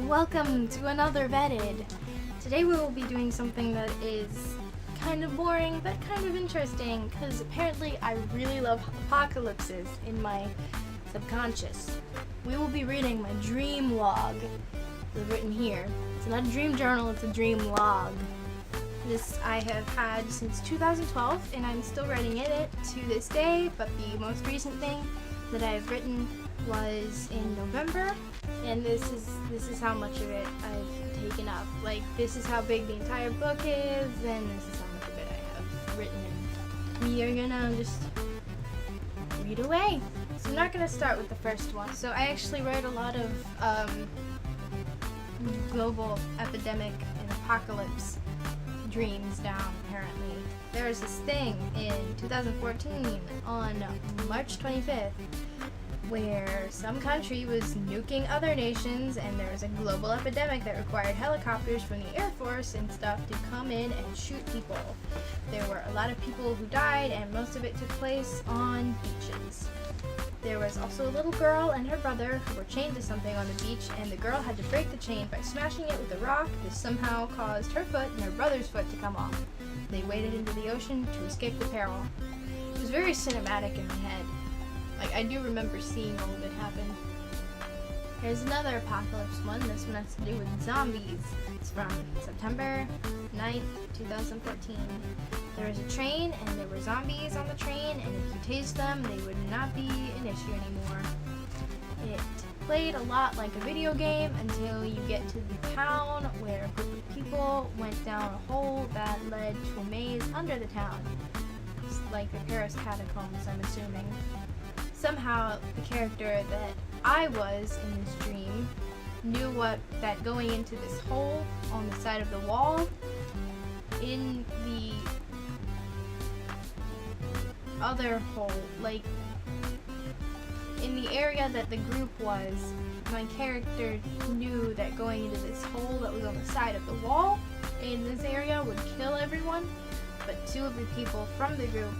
welcome to another VEDID. Today we will be doing something that is kind of boring but kind of interesting because apparently I really love apocalypses in my subconscious. We will be reading my dream log. It's written here. It's not a dream journal, it's a dream log. This I have had since 2012 and I'm still writing in it to this day, but the most recent thing that I've written was in November, and this is how much of it I've taken up. Like, this is how big the entire book is, and this is how much of it I have written in. We are gonna just read away. So I'm not gonna start with the first one. So I actually wrote a lot of global epidemic and apocalypse dreams down, apparently. There was this thing in 2014 on March 25th where some country was nuking other nations and there was a global epidemic that required helicopters from the Air Force and stuff to come in and shoot people. There were a lot of people who died and most of it took place on beaches. There was also a little girl and her brother who were chained to something on the beach, and the girl had to break the chain by smashing it with a rock. This somehow caused her foot and her brother's foot to come off. They waded into the ocean to escape the peril. It was very cinematic in my head. Like, I do remember seeing all of it happen. Here's another apocalypse one. This one has to do with zombies. It's from September 9th, 2014. There was a train and there were zombies on the train, and if you tased them, they would not be an issue anymore. It played a lot like a video game until you get to the town where a group of people went down a hole that led to a maze under the town. It's like the Paris catacombs, I'm assuming. Somehow, the character that I was in this dream knew that going into this hole on the side of the wall, in the other hole, like in the area that the group was, my character knew that going into this hole that was on the side of the wall in this area would kill everyone, but two of the people from the group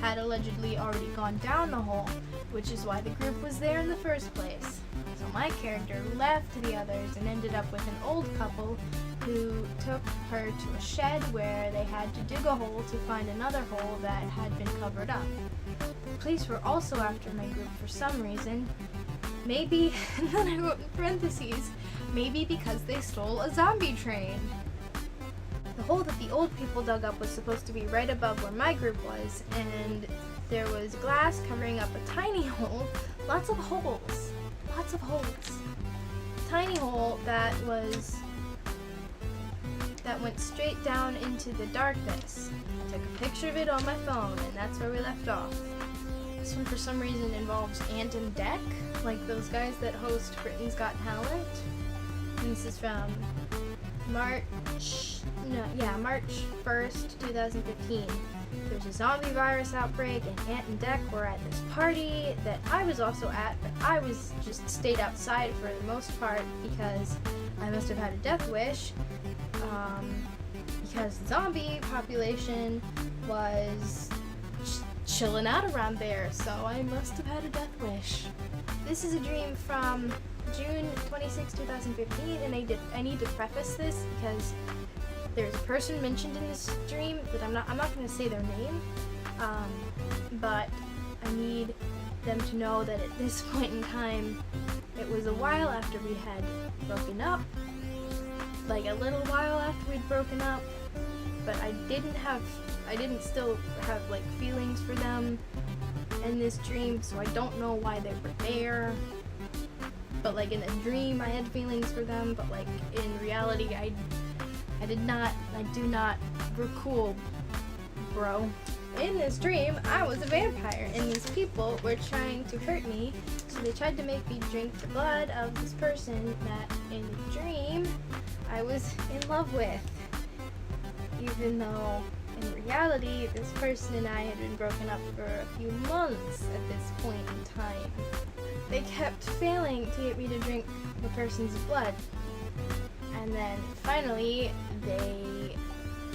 had allegedly already gone down the hole, which is why the group was there in the first place. So my character left the others and ended up with an old couple who took her to a shed where they had to dig a hole to find another hole that had been covered up. The police were also after my group for some reason. Maybe, and then I wrote in parentheses, maybe because they stole a zombie train. The hole that the old people dug up was supposed to be right above where my group was, and there was glass covering up a tiny hole, lots of holes, tiny hole that went straight down into the darkness. I took a picture of it on my phone, and that's where we left off. This one for some reason involves Ant and Dec, like those guys that host Britain's Got Talent. And this is from March 1st, 2015. There's a zombie virus outbreak, and Ant and Dec were at this party that I was also at, but I was just stayed outside for the most part because I must have had a death wish, because the zombie population was chilling out around there, so I must have had a death wish. This is a dream from June 26, 2015, and I need to preface this because there's a person mentioned in this dream that I'm not going to say their name, but I need them to know that at this point in time, it was a while after we had broken up, like a little while after we'd broken up, but I didn't still have like feelings for them in this dream, so I don't know why they were there. But like in the dream I had feelings for them, but like in reality I do not. We're cool, bro. In this dream, I was a vampire, and these people were trying to hurt me, so they tried to make me drink the blood of this person that in the dream I was in love with. Even though in reality, this person and I had been broken up for a few months at this point in time. They kept failing to get me to drink the person's blood. And then finally, they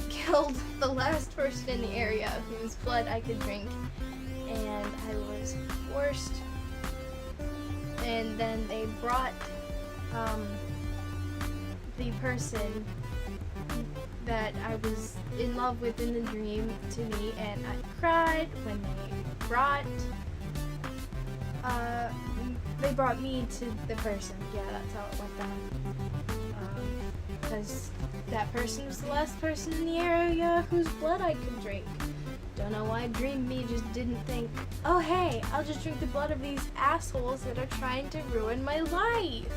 killed the last person in the area whose blood I could drink, and I was forced. And then they brought the person that I was in love with in the dream to me, and I cried when they brought me to the person. Yeah, that's how it went down. Because that person was the last person in the area whose blood I could drink. Don't know why dream me just didn't think, oh hey, I'll just drink the blood of these assholes that are trying to ruin my life.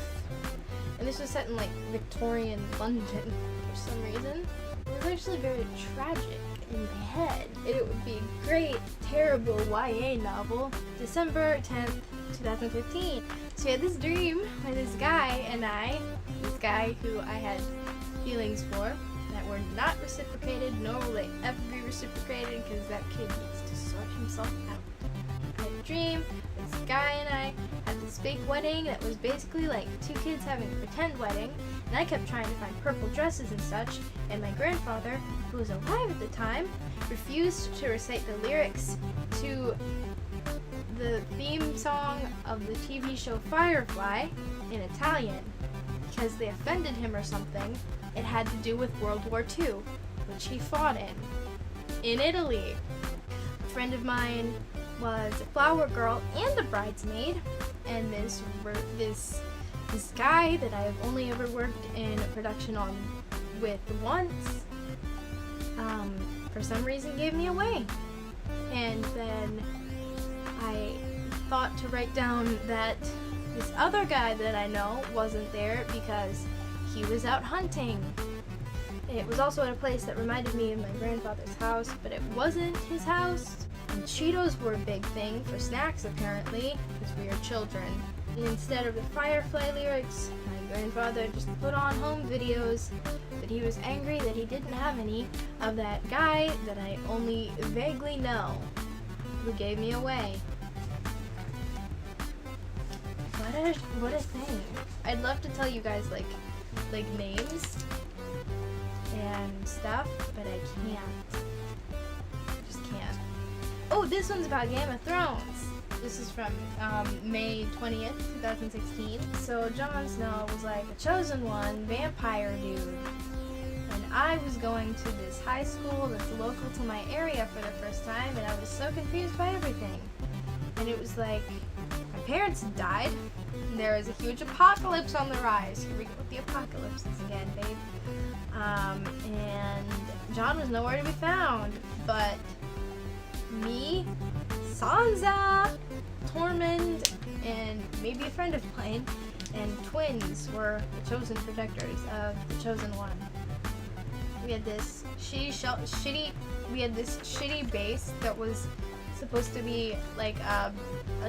And this was set in like Victorian London for some reason. It was actually very tragic in my head. It would be a great, terrible YA novel. December 10th, 2015. So we had this dream where this guy and this guy who I had feelings for that were not reciprocated, nor will they ever be reciprocated because that kid needs to sort himself out. I had a dream, this guy and I had this big wedding that was basically like two kids having a pretend wedding, and I kept trying to find purple dresses and such, and my grandfather, who was alive at the time, refused to recite the lyrics to the theme song of the TV show Firefly in Italian because they offended him or something. It had to do with World War II, which he fought in Italy. A friend of mine was a flower girl and a bridesmaid, and this guy that I have only ever worked in a production on with once, for some reason gave me away. And then I thought to write down that this other guy that I know wasn't there because he was out hunting. It was also at a place that reminded me of my grandfather's house, but it wasn't his house. And Cheetos were a big thing for snacks apparently, because we are children. And instead of the Firefly lyrics, my grandfather just put on home videos that he was angry that he didn't have any of that guy that I only vaguely know, who gave me away. What a thing. I'd love to tell you guys like names and stuff, but I can't. I just can't. Oh, this one's about Game of Thrones. This is from May 20th, 2016. So Jon Snow was like a chosen one, vampire dude. And I was going to this high school that's local to my area for the first time, and I was so confused by everything. And it was like, my parents died, and there was a huge apocalypse on the rise. Here we go with the apocalypses again, babe. And Jon was nowhere to be found, but me, Sansa, Tormund, and maybe a friend of mine, and twins were the chosen protectors of the chosen one. We had this shitty base that was supposed to be like a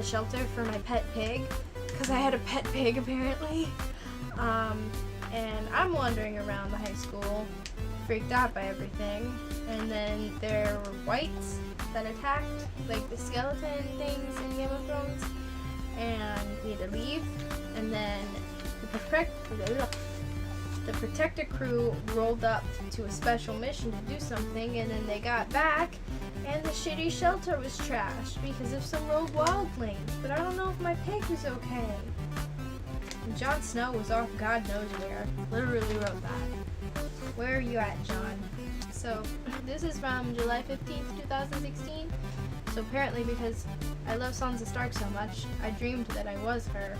shelter for my pet pig, because I had a pet pig apparently. And I'm wandering around the high school, freaked out by everything, and then there were whites that attacked, like the skeleton things in Game of Thrones, and we had to leave, and then the protector crew rolled up to a special mission to do something, and then they got back, and the shitty shelter was trashed because of some rogue wildlings, but I don't know if my pig was okay. And Jon Snow was off God knows where. Literally wrote that. Where are you at, Jon? So, this is from July 15th, 2016. So apparently because I love Sansa Stark so much, I dreamed that I was her.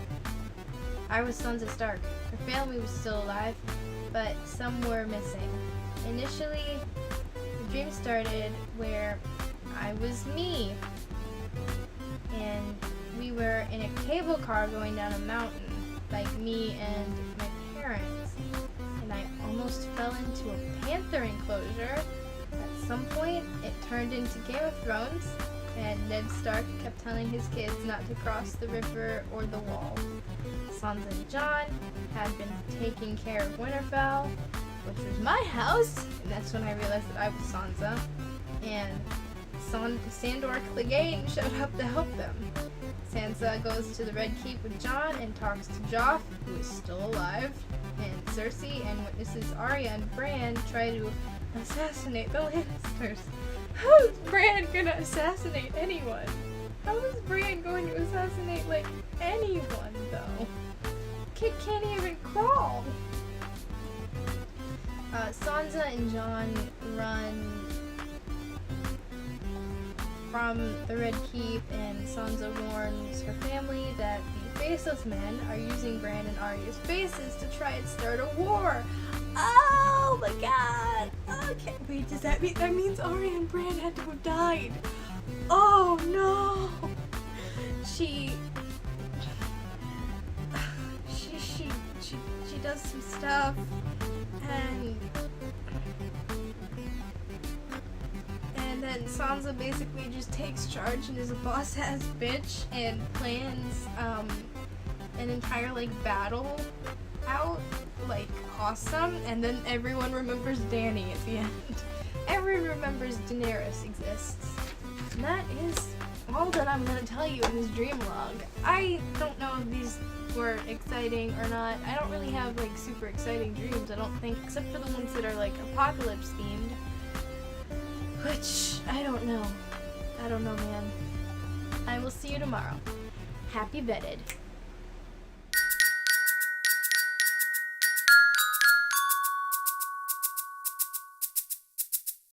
I was Sansa Stark. Her family was still alive, but some were missing. Initially, the dream started where I was me, and we were in a cable car going down a mountain, like me and my parents, and I almost fell into a panther enclosure. At some point, it turned into Game of Thrones, and Ned Stark kept telling his kids not to cross the river or the wall. Sansa and Jon had been taking care of Winterfell, which was my house, and that's when I realized that I was Sansa, and Sandor Clegane showed up to help them. Sansa goes to the Red Keep with Jon and talks to Joff, who is still alive, and Cersei, and witnesses Arya and Bran try to assassinate the Lannisters. How is Bran gonna assassinate anyone? How is Bran going to assassinate, anyone, though? Kid can't even crawl. Sansa and Jon run from the Red Keep, and Sansa warns her family that the Faceless Men are using Bran and Arya's faces to try and start a war. Oh my god! Okay, wait, does that mean that means Arya and Bran had to have died? Oh no! She does some stuff, and then Sansa basically just takes charge and is a boss-ass bitch and plans an entire like battle out, like awesome, and then everyone remembers Dany at the end. Everyone remembers Daenerys exists. And that is all that I'm gonna tell you in this dream log. I don't know if these were exciting or not. I don't really have like super exciting dreams, I don't think, except for the ones that are like apocalypse themed. Which, I don't know. I don't know, man. I will see you tomorrow. Happy VEDID.